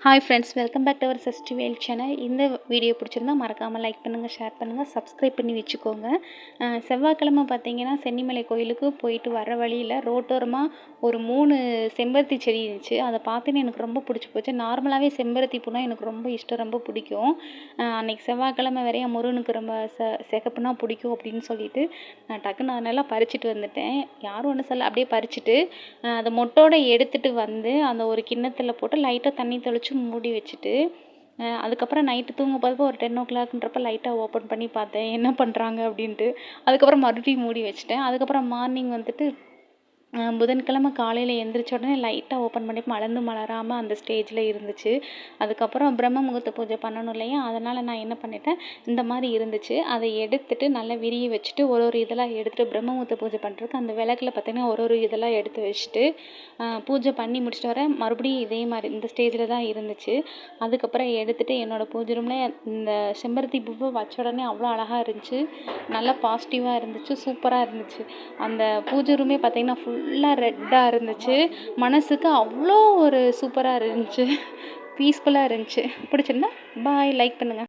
Hi friends, welcome back to our festival channel. இந்த video பிடிச்சிருந்தா மறக்காமல் லைக் பண்ணுங்கள், ஷேர் பண்ணுங்கள், சப்ஸ்கிரைப் பண்ணி வச்சுக்கோங்க. செவ்வாய்க்கிழமை பார்த்தீங்கன்னா சென்னிமலை கோயிலுக்கு போயிட்டு வர வழியில் ரோட்டோரமாக ஒரு 3 செம்பருத்தி செடி இருந்துச்சு. அதை பார்த்தோன்னே எனக்கு ரொம்ப பிடிச்சி போச்சு. நார்மலாகவே செம்பருத்தி பூனா எனக்கு ரொம்ப இஷ்டம், ரொம்ப பிடிக்கும். அன்றைக்கி செவ்வாய்க்கிழமை வரையும் முருகனுக்கு ரொம்ப சிகப்புனா பிடிக்கும் அப்படின்னு சொல்லிட்டு நான் டக்குன்னு அதனெல்லாம் பறிச்சுட்டு வந்துட்டேன். யாரும் ஒன்றும் சொல்ல, அப்படியே பறிச்சுட்டு அதை மொட்டோடு எடுத்துகிட்டு வந்து அந்த ஒரு கிண்ணத்தில் போட்டு லைட்டாக தண்ணி தெளித்து மூடி வச்சுட்டு அதுக்கப்புறம் நைட்டு தூங்க போகிறப்ப ஒரு 10 o'clockன்றப்ப லைட்டாக ஓப்பன் பண்ணி பார்த்தேன் என்ன பண்ணுறாங்க அப்படின்ட்டு. அதுக்கப்புறம் மறுபடியும் மூடி வச்சுட்டேன். அதுக்கப்புறம் மார்னிங் வந்துட்டு புதன்கிழமை காலையில் எழுந்திரிச்ச உடனே லைட்டாக ஓப்பன் பண்ணி மலர்ந்து மலராமல் அந்த ஸ்டேஜில் இருந்துச்சு. அதுக்கப்புறம் பிரம்ம முகூர்த்த பூஜை பண்ணணும் இல்லையா, அதனால் நான் என்ன பண்ணிட்டேன், இந்த மாதிரி இருந்துச்சு. அதை எடுத்துட்டு நல்லா விரிய வச்சுட்டு ஒரு இதெல்லாம் எடுத்துகிட்டு பிரம்ம முகூர்த்த பூஜை பண்ணுறதுக்கு அந்த விளக்கில் பார்த்தீங்கன்னா ஒரு இதெல்லாம் எடுத்து வச்சுட்டு பூஜை பண்ணி முடிச்சுட்டு வரேன். மறுபடியும் இதே மாதிரி இந்த ஸ்டேஜில் தான் இருந்துச்சு. அதுக்கப்புறம் எடுத்துகிட்டு என்னோடய பூஜை ரூமில் இந்த செம்பருத்தி பூவை வச்ச உடனே அவ்வளோ அழகாக இருந்துச்சு. நல்லா பாசிட்டிவாக இருந்துச்சு, சூப்பராக இருந்துச்சு. அந்த பூஜை ரூமே பார்த்தீங்கன்னா ஃபுல்லாக ரெட்டாக இருந்துச்சு. மனசுக்கு அவ்வளோ ஒரு சூப்பராக இருந்துச்சு, பீஸ்ஃபுல்லாக இருந்துச்சு. பிடிச்சிருந்தா பாய், லைக் பண்ணுங்கள்.